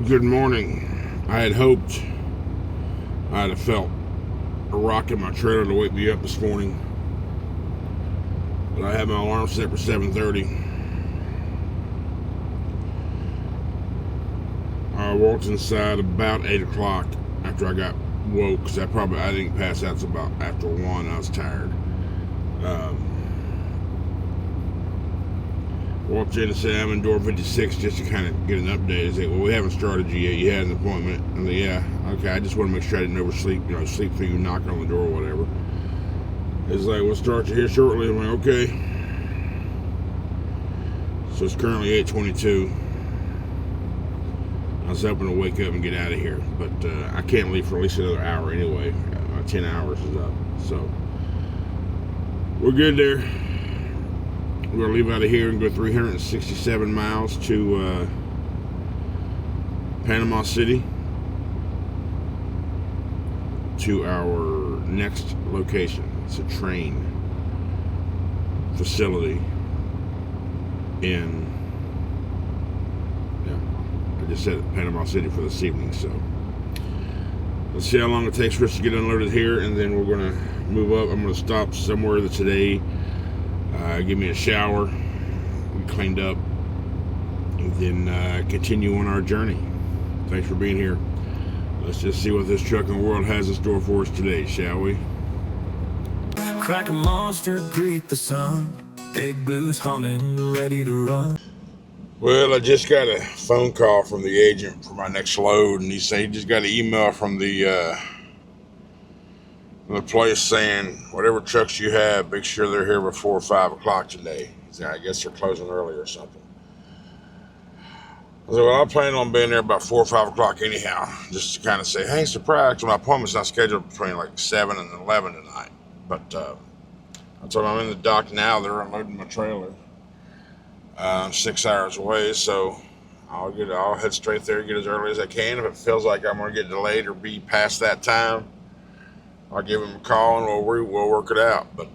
Good morning. I had hoped I'd have felt a rock in my trailer to wake me up this morning, but I had my alarm set for 7:30. I walked inside about 8 o'clock after I got woke, because I didn't pass out until about after 1. I was tired. Walked in and said I'm in door 56 just to kind of get an update. I said, well, we haven't started you yet. You had an appointment. And I said, yeah, okay. I just want to make sure I didn't oversleep, sleep through you knocking on the door or whatever. It's like, we'll start you here shortly. I'm like, okay. So it's currently 8:22. I was hoping to wake up and get out of here, but I can't leave for at least another hour anyway. 10 hours is up. So we're good there. We're going to leave out of here and go 367 miles to Panama City, to our next location. It's a train facility in, I just said Panama City for this evening. So let's see how long it takes for us to get unloaded here, and then we're going to move up. I'm going to stop somewhere today. Give me a shower, get cleaned up, and then continue on our journey. Thanks for being here. Let's just see what this trucking world has in store for us today, shall we? Crack a monster, greet the sun. Big blues humming, ready to run. Well, I just got a phone call from the agent for my next load, and he said he just got an email from the place saying whatever trucks you have, make sure they're here before 5 o'clock today. I guess they're closing early or something. I said, well, I plan on being there about 4 or 5 o'clock anyhow, just to kind of say, hey, surprise, my appointment's not scheduled between like 7 and 11 tonight. But I told him I'm in the dock now. They're unloading my trailer. I'm 6 hours away, so I'll head straight there, get as early as I can. If it feels like I'm going to get delayed or be past that time, I'll give him a call and we'll work it out. But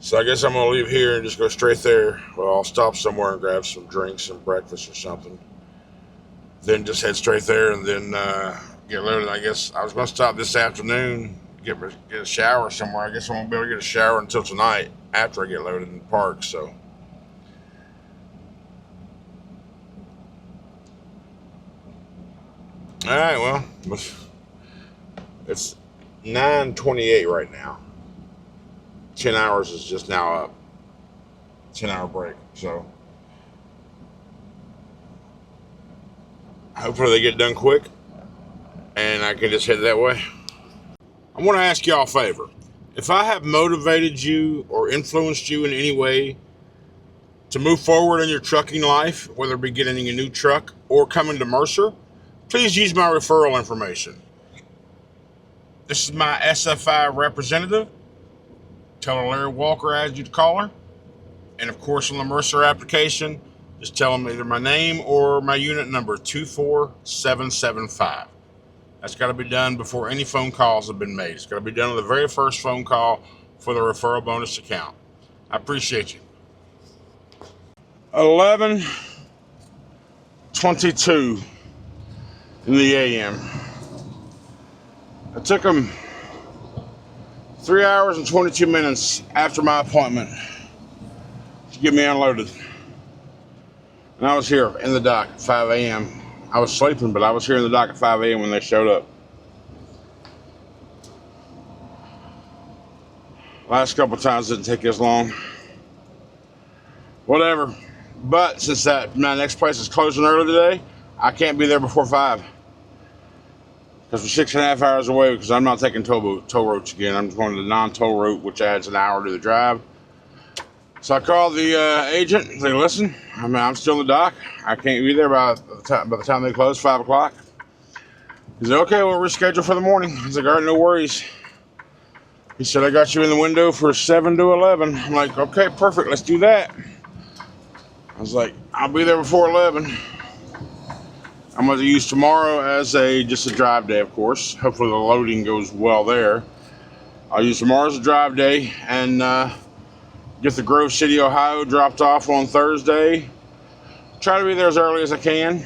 so I guess I'm gonna leave here and just go straight there. Well, I'll stop somewhere and grab some drinks and breakfast or something. Then just head straight there and then get loaded. I guess I was gonna stop this afternoon, get a shower somewhere. I guess I won't be able to get a shower until tonight after I get loaded in the park. So. All right, well. It's 9:28 right now. 10 hours is just now up. 10-hour break. So hopefully they get done quick and I can just head that way. I want to ask y'all a favor. If I have motivated you or influenced you in any way to move forward in your trucking life, whether it be getting a new truck or coming to Mercer, please use my referral information. This is my SFI representative. Tell her Larry Walker asked you to call her. And of course, on the Mercer application, just tell them either my name or my unit number, 24775. That's got to be done before any phone calls have been made. It's got to be done on the very first phone call for the referral bonus account. I appreciate you. 11:22 in the AM. It took them 3 hours and 22 minutes after my appointment to get me unloaded. And I was here in the dock at 5 a.m. I was sleeping, but I was here in the dock at 5 a.m. when they showed up. Last couple of times didn't take as long. Whatever. But since my next place is closing early today, I can't be there before 5. Because we're 6.5 hours away, because I'm not taking toll roads again. I'm just going to the non-toll route, which adds an hour to the drive. So I called the agent and said, listen, I'm still in the dock. I can't be there by the time they close, 5 o'clock. He said, okay, we'll reschedule for the morning. I was like, all right, no worries. He said, I got you in the window for 7 to 11. I'm like, okay, perfect, let's do that. I was like, I'll be there before 11. I'm going to use tomorrow as just a drive day, of course. Hopefully the loading goes well there. I'll use tomorrow as a drive day and get the Grove City, Ohio dropped off on Thursday. Try to be there as early as I can.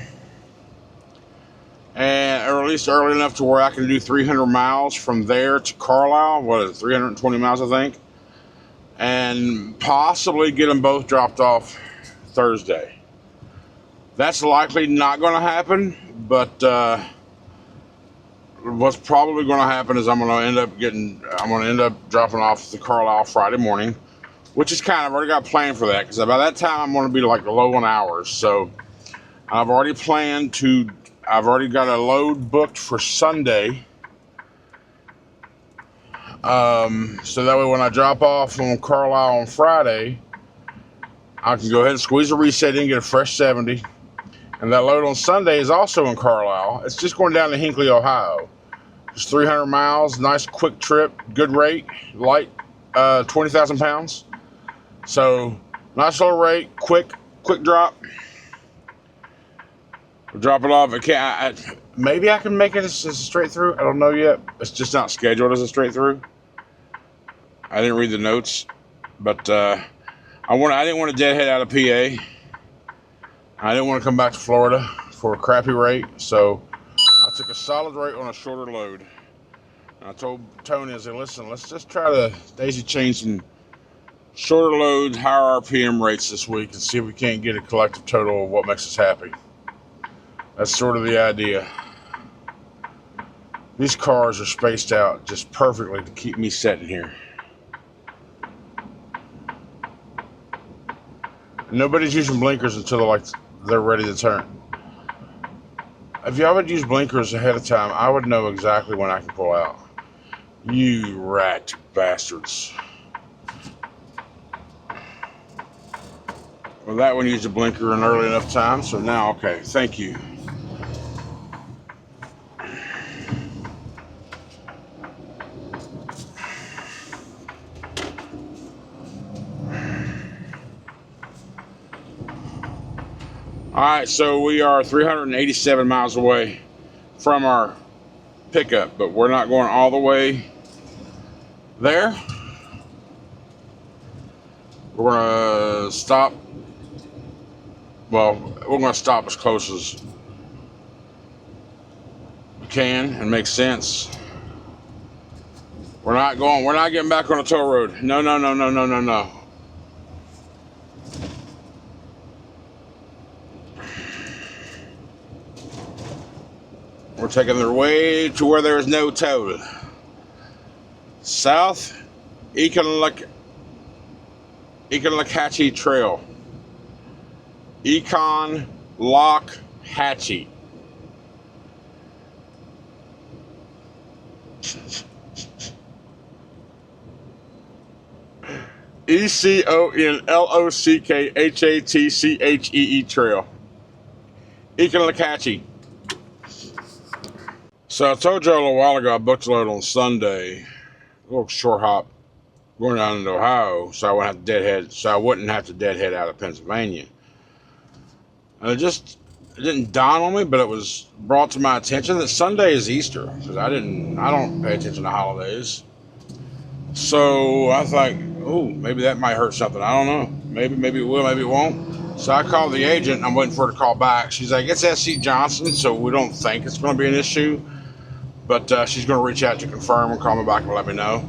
or at least early enough to where I can do 300 miles from there to Carlisle. What is it, 320 miles, I think? And possibly get them both dropped off Thursday. That's likely not going to happen, but what's probably going to happen is I'm going to end up dropping off the Carlisle Friday morning, which is kind of, I've already got planned for that, because by that time I'm going to be like low on hours. So I've already got a load booked for Sunday. So that way when I drop off on Carlisle on Friday, I can go ahead and squeeze a reset in, get a fresh 70. And that load on Sunday is also in Carlisle. It's just going down to Hinckley, Ohio. Just 300 miles, nice quick trip, good rate, light, 20,000 pounds. So nice little rate, quick drop. We'll drop it off. Maybe I can make it as a straight through. I don't know yet. It's just not scheduled as a straight through. I didn't read the notes, but I didn't want to deadhead out of PA. I didn't want to come back to Florida for a crappy rate, so I took a solid rate on a shorter load. And I told Tony, I said, listen, let's just try to daisy chain some shorter loads, higher RPM rates this week, and see if we can't get a collective total of what makes us happy. That's sort of the idea. These cars are spaced out just perfectly to keep me sitting here. Nobody's using blinkers until they're ready to turn. If y'all would use blinkers ahead of time, I would know exactly when I can pull out. You rat bastards. Well, that one used a blinker in early enough time, so now, okay, thank you. All right, so we are 387 miles away from our pickup, but we're not going all the way there. We're going to stop. Well, we're going to stop as close as we can and make sense. We're not getting back on the toll road. No. We're taking their way to where there is no toll. South Econlockhatchee Trail. Econlockhatchee. Econlockhatchee Trail. Econlockhatchee. So I told you a little while ago I booked a load on Sunday, a little short hop going down into Ohio, so I wouldn't have to deadhead out of Pennsylvania. And it didn't dawn on me, but it was brought to my attention that Sunday is Easter, because I don't pay attention to holidays. So I thought, oh, maybe that might hurt something. I don't know. Maybe it will, maybe it won't. So I called the agent, and I'm waiting for her to call back. She's like, it's SC Johnson, so we don't think it's going to be an issue. But she's going to reach out to confirm and call me back and let me know.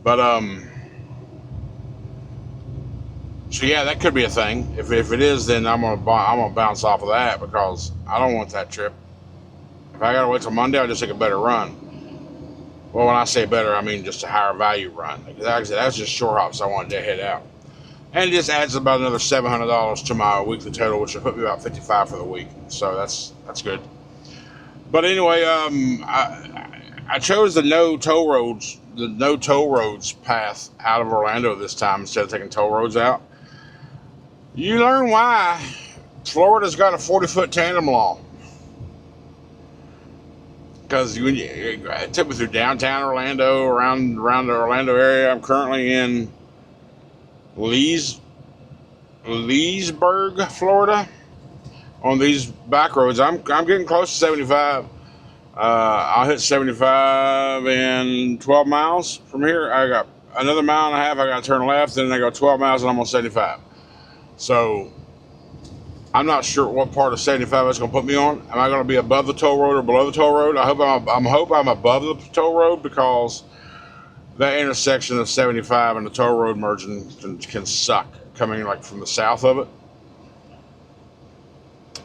But, so yeah, that could be a thing. If it is, then I'm gonna bounce off of that, because I don't want that trip. If I gotta wait till Monday, I'll just take a better run. Well, when I say better, I mean just a higher value run. Like I said, that's just short hops. I want to head out. And it just adds about another $700 to my weekly total, which will put me about $55 for the week. So that's good. But anyway, I chose the no toll roads path out of Orlando this time instead of taking toll roads out. You learn why Florida's got a 40-foot tandem law. Because it took me through downtown Orlando, around the Orlando area. I'm currently in Leesburg, Florida, on these back roads. I'm getting close to 75. I'll hit 75 in 12 miles from here. I got another mile and a half. I got to turn left, then I go 12 miles, and I'm on 75. So I'm not sure what part of 75 it's going to put me on. Am I going to be above the toll road or below the toll road? I hope I'm above the toll road, because that intersection of 75 and the toll road merging can suck coming like from the south of it.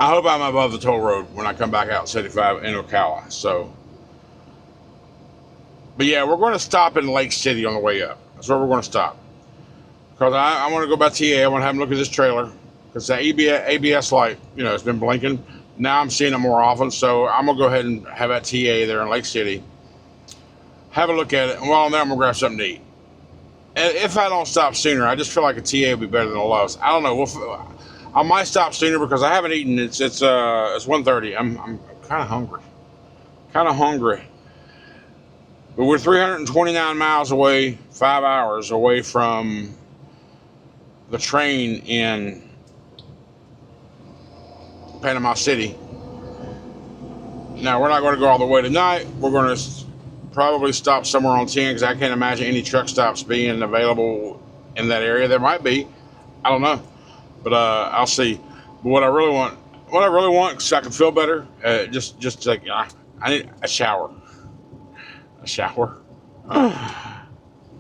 I hope I'm above the toll road when I come back out 75 in Ocala. So, but yeah, we're going to stop in Lake City on the way up. That's where we're going to stop. Because I want to go by TA. I want to have them look at this trailer. Because that ABS light, it's been blinking. Now I'm seeing it more often. So I'm going to go ahead and have that TA there in Lake City. Have a look at it. And while I'm there, I'm going to grab something to eat. And if I don't stop sooner, I just feel like a TA would be better than a Lowe's. I don't know. I might stop sooner because I haven't eaten. It's 1:30. I'm kind of hungry. But we're 329 miles away, 5 hours away from the train in Panama City. Now, we're not going to go all the way tonight. We're going to probably stop somewhere on 10, because I can't imagine any truck stops being available in that area. There might be. I don't know. But I'll see. But what I really want, because I can feel better, just like, I need a shower. I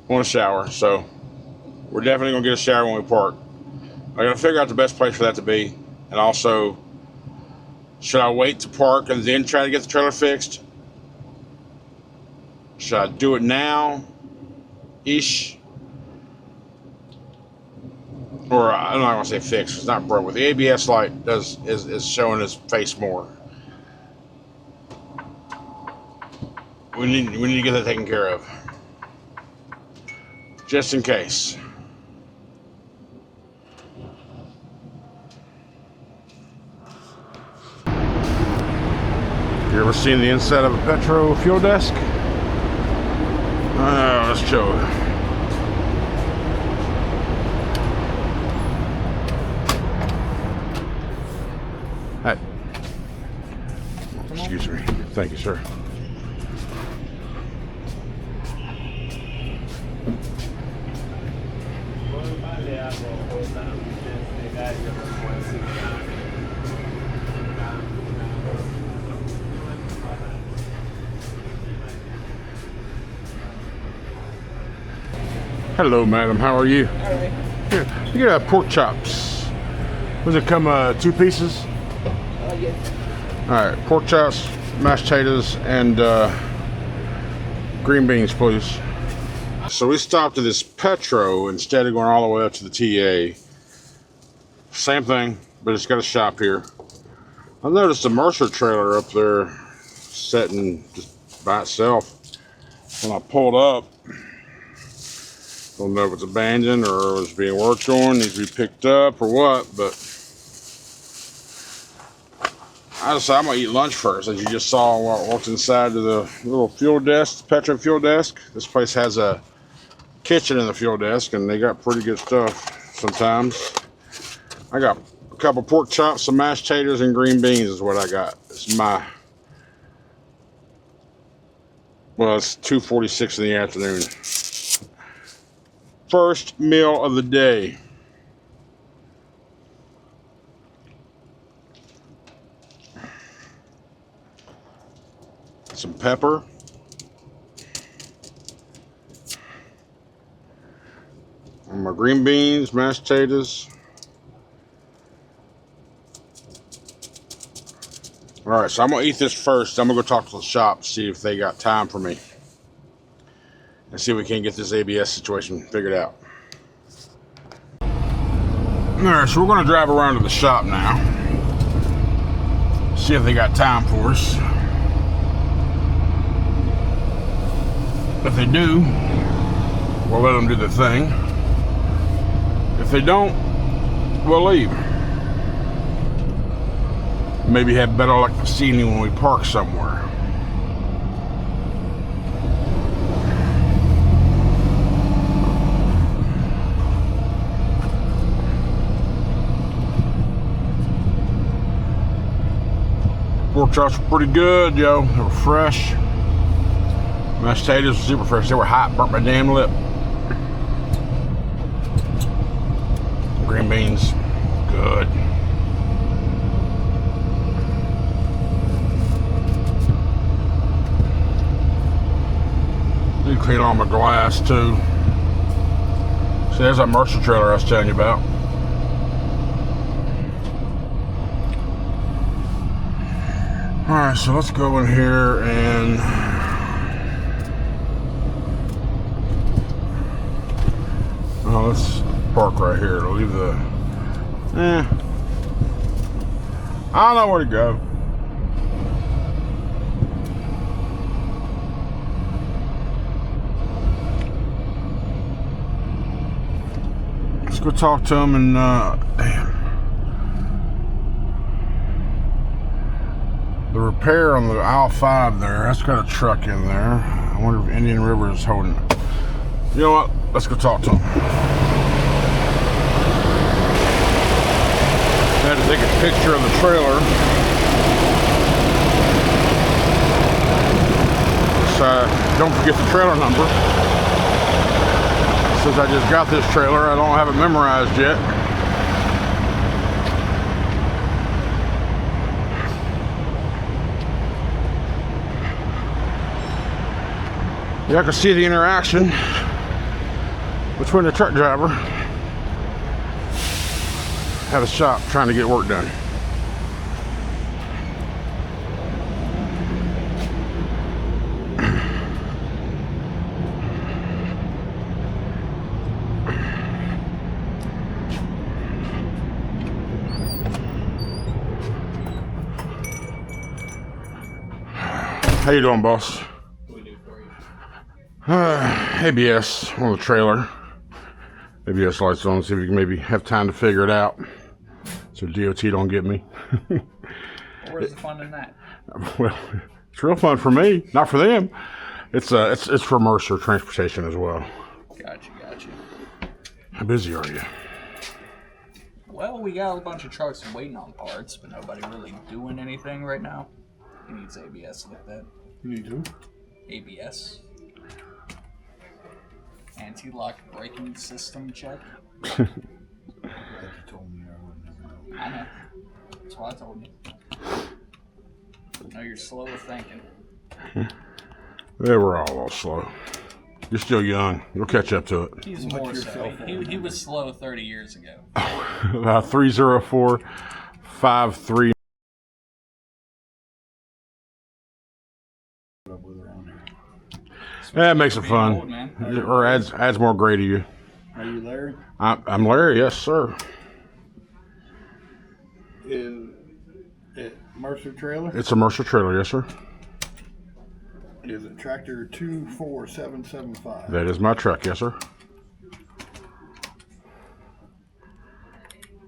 want a shower. So we're definitely going to get a shower when we park. I got to figure out the best place for that to be. And also, should I wait to park and then try to get the trailer fixed? Should I do it now-ish? Or I'm not going to say fixed. It's not broke. With the ABS light is showing his face more. We need to get that taken care of, just in case. You ever seen the inside of a petrol fuel desk? Let's show it. Hey. Excuse me. Thank you, sir. Hello, madam. How are you? All right. Here, you get pork chops. Does it come 2 pieces? Yes. All right, pork chops, mashed potatoes, and green beans, please. So we stopped at this Petro instead of going all the way up to the TA. Same thing, but it's got a shop here. I noticed a Mercer trailer up there sitting just by itself. When I pulled up, don't know if it's abandoned or it's being worked on, needs to be picked up or what, but I decided I'm gonna eat lunch first. As you just saw while I walked inside to the little fuel desk, Petro fuel desk. This place has a kitchen in the fuel desk, and they got pretty good stuff sometimes. I got a couple pork chops, some mashed potatoes, and green beans is what I got. It's my, well, it's 2:46 in the afternoon. First meal of the day. Some pepper. And my green beans, mashed potatoes. All right, so I'm gonna eat this first. I'm gonna go talk to the shop, see if they got time for me, and see if we can get this ABS situation figured out. All right, so we're gonna drive around to the shop now, see if they got time for us. If they do, we'll let them do the thing. If they don't, we'll leave. Maybe have better luck this evening when we park somewhere. Pork chops were pretty good, yo. They were fresh. Mashed potatoes were super fresh. They were hot, burnt my damn lip. Green beans, good. clean all my glass too. See, there's that Mercer trailer I was telling you about. Alright, so let's go in here and let's park right here. To leave the I don't know where to go. Let's go talk to him and damn. The repair on the aisle 5 there, that's got a truck in there. I wonder if Indian River is holding it. You know what? Let's go talk to him. I had to take a picture of the trailer. So don't forget the trailer number. Since I just got this trailer, I don't have it memorized yet. Yeah, I can see the interaction between the truck driver at a shop trying to get work done. How you doing, boss? What do we do for you? ABS on the trailer. ABS lights on. See if we can maybe have time to figure it out, so DOT don't get me. Where's the fun in that? Well, it's real fun for me, not for them. It's for Mercer Transportation as well. Gotcha. How busy are you? Well, we got a bunch of trucks waiting on parts, but nobody really doing anything right now. He needs ABS looked at. You need to. ABS. Anti-lock braking system check. Like you told me, I would never know. I know. That's what I told you. No, you're slow of thinking. Yeah, we're all a little slow. You're still young. You'll catch up to it. He's What's more your so. cell phone He was slow 30 years ago. 304-53. With around here. Yeah, it makes it Being fun. old, man. Or adds more gray to you. Are you Larry? I'm Larry, yes, sir. Is it Mercer trailer? It's a Mercer trailer, yes, sir. Is it tractor 24775? That is my truck, yes, sir.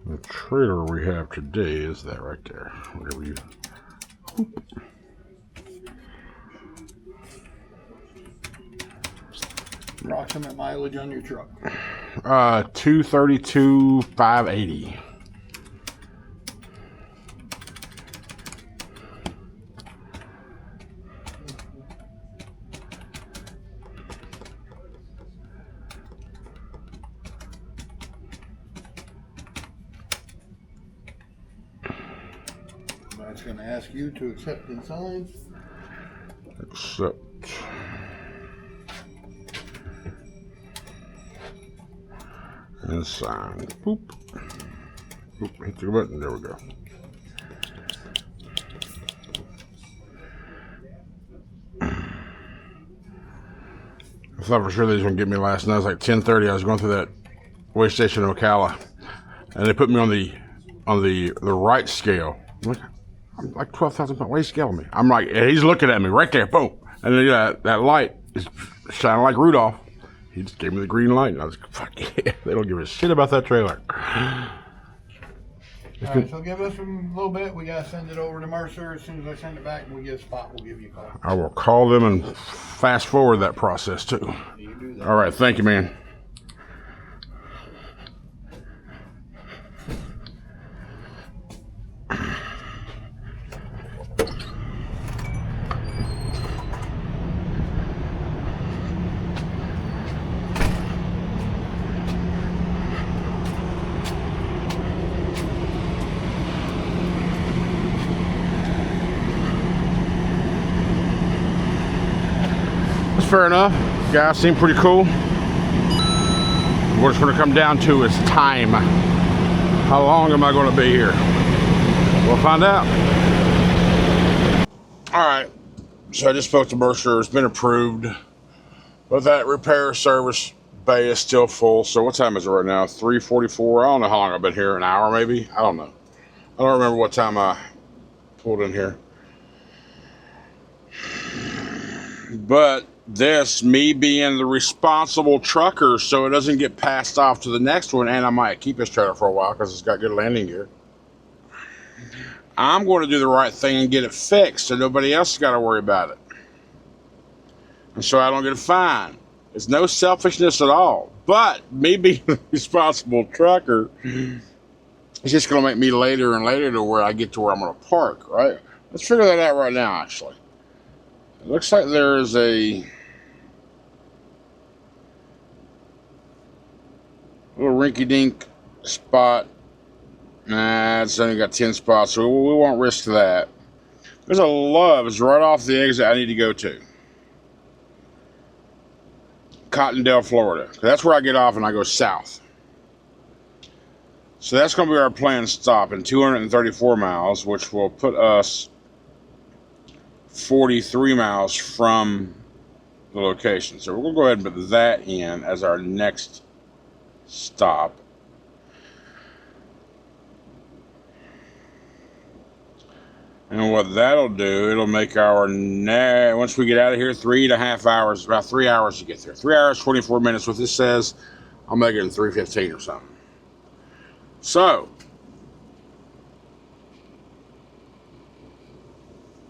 The trailer we have today is that right there. Whatever you. Approximate mileage on your truck. 232,580. That's going to ask you to accept and sign. Accept. And sign. Boop. Boop. Hit the button. There we go. I thought for sure they was gonna get me last night. It was like 10:30. I was going through that way station in Ocala, and they put me on the right scale. I'm like 12,000 pounds. Why are you scaling me? I'm like, and he's looking at me right there. Boom. And then that light is shining like Rudolph. He just gave me the green light, and I was like, fuck yeah. They don't give a shit about that trailer. Alright, so give us a little bit. We got to send it over to Mercer. As soon as I send it back and we get a spot, we'll give you a call. I will call them and fast forward that process too. You do that. All right, thank you, man. That's fair enough. Guys seem pretty cool. What it's going to come down to is time. How long am I going to be here? We'll find out. All right. So I just spoke to Mercer. It's been approved. But that repair service bay is still full. So what time is it right now? 3:44. I don't know how long I've been here. An hour maybe? I don't know. I don't remember what time I pulled in here. But this, me being the responsible trucker so it doesn't get passed off to the next one, and I might keep this trailer for a while because it's got good landing gear. I'm going to do the right thing and get it fixed so nobody else has got to worry about it. And so I don't get a fine. It's no selfishness at all. But me being the responsible trucker, it's just going to make me later and later to where I get to where I'm going to park, right? Let's figure that out right now, actually. It looks like there is a little rinky-dink spot. Nah, it's only got 10 spots, so we won't risk that. There's a Love's right off the exit I need to go to. Cottondale, Florida. That's where I get off and I go south. So that's going to be our planned stop in 234 miles, which will put us 43 miles from the location. So we're going to go ahead and put that in as our next stop. And what that'll do, it'll make our once we get out of here, 3.5 hours, about 3 hours to get there. 3 hours, 24 minutes. What this says, I'll make it in 3:15 or something. So,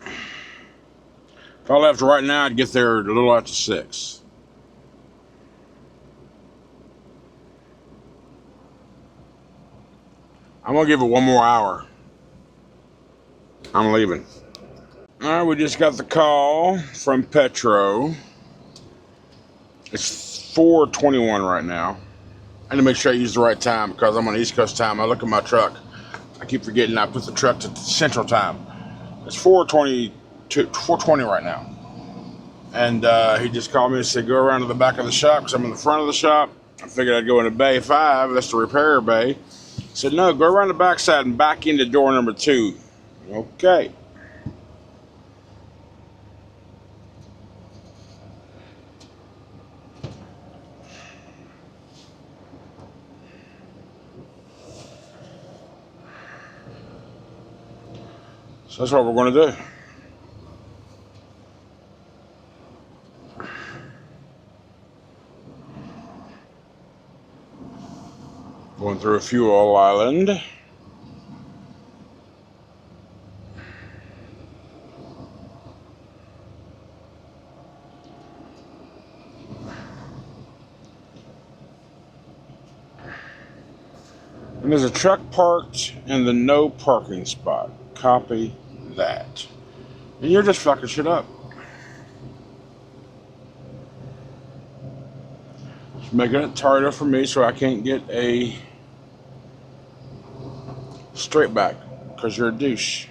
if I left right now, I'd get there a little after 6. I'm gonna give it one more hour. I'm leaving. All right, we just got the call from Petro. It's 4:21 right now. I need to make sure I use the right time because I'm on East Coast time. I look at my truck. I keep forgetting I put the truck to Central time. It's 4:20 right now. And he just called me and said, go around to the back of the shop because I'm in the front of the shop. I figured I'd go into Bay 5. That's the repair bay. He said, no, go around the back side and back into door number 2. Okay. So that's what we're going to do. Going through a fuel island. And there's a truck parked in the no parking spot. Copy that. And you're just fucking shit up. Just making it tighter for me so I can't get a straight back because you're a douche.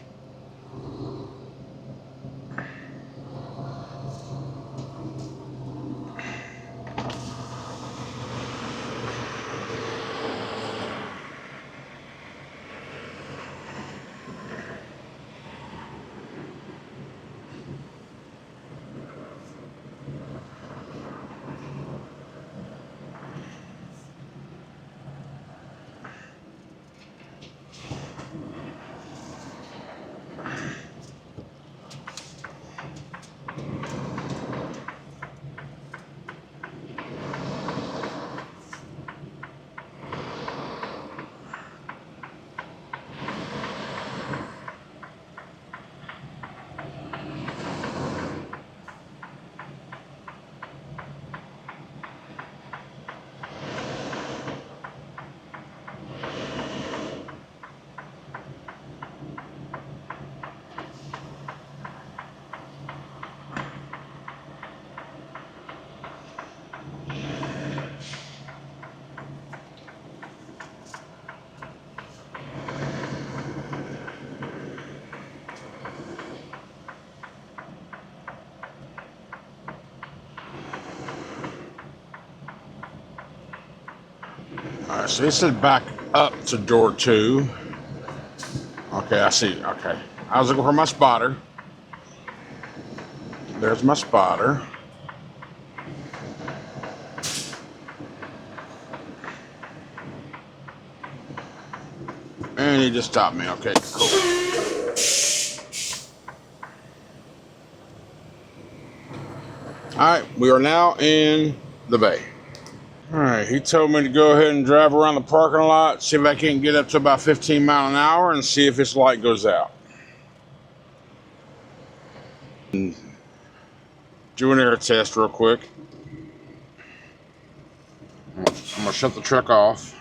right, so he said back up to door 2. Okay, I see. Okay. I was looking for my spotter. There's my spotter. And he just stopped me. Okay, cool. Alright, we are now in the bay. Alright, he told me to go ahead and drive around the parking lot, see if I can get up to about 15 miles an hour and see if his light goes out. And do an air test real quick. I'm gonna shut the truck off.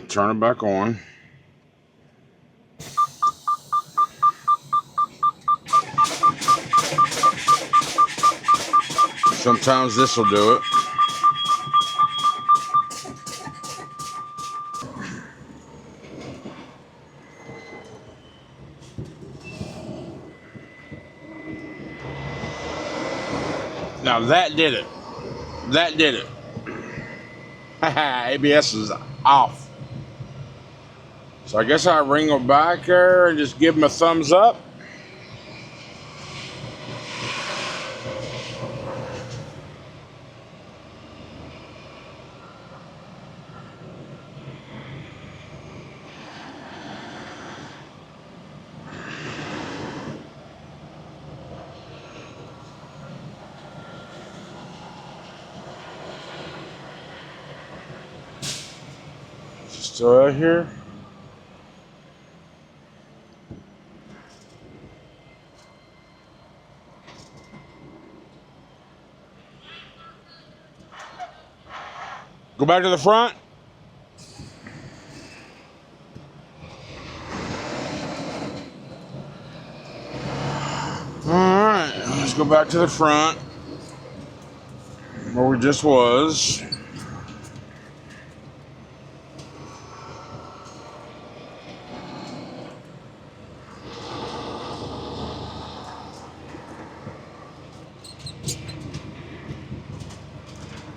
Turn it back on. Sometimes this will do it. Now that did it. That did it. ABS is off. So I guess I ring him back there and just give him a thumbs up. Still out here? Go back to the front. All right, let's go back to the front where we just was.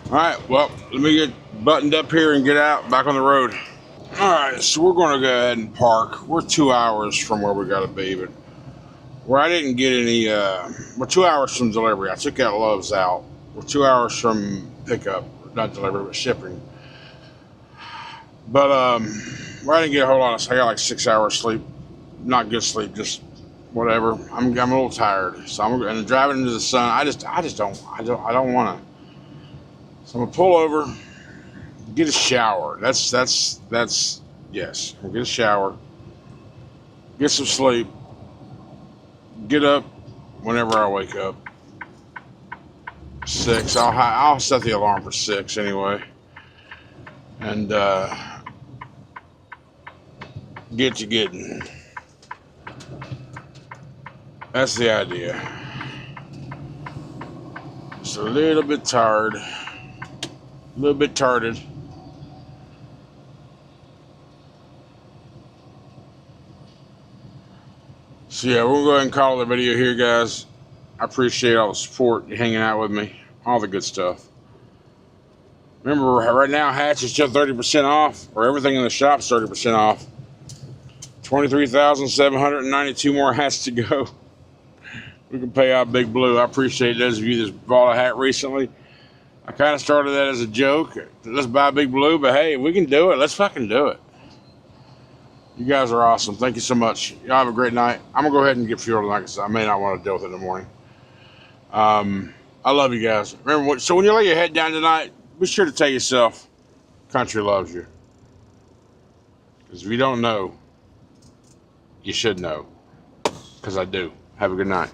All right, well, let me get buttoned up here and get out back on the road. All right, so we're going to go ahead and park. We're 2 hours from where we got to be, but where I didn't get any, we're 2 hours from delivery. I took that Love's out. We're 2 hours from pickup, not delivery, but shipping. But where I didn't get a whole lot of sleep. I got like 6 hours sleep. Not good sleep, just whatever. I'm a little tired, so and driving into the sun. I don't want to. So I'm gonna pull over, get a shower. That's yes. I'll get a shower, get some sleep, get up whenever I wake up. 6. I'll set the alarm for 6 anyway, and get to getting. That's the idea. Just a little bit tired. A little bit tarded. So yeah, we'll go ahead and call the video here, guys. I appreciate all the support, you hanging out with me, all the good stuff. Remember, right now Hatch is still 30% off, or everything in the shop's 30% off. 23,792 more hats to go. We can pay out Big Blue. I appreciate those of you that bought a hat recently. I kind of started that as a joke. Let's buy Big Blue, but hey, we can do it. Let's fucking do it. You guys are awesome. Thank you so much. Y'all have a great night. I'm going to go ahead and get fuel tonight because I may not want to deal with it in the morning. I love you guys. Remember, so when you lay your head down tonight, be sure to tell yourself, country loves you. Because if you don't know, you should know. Because I do. Have a good night.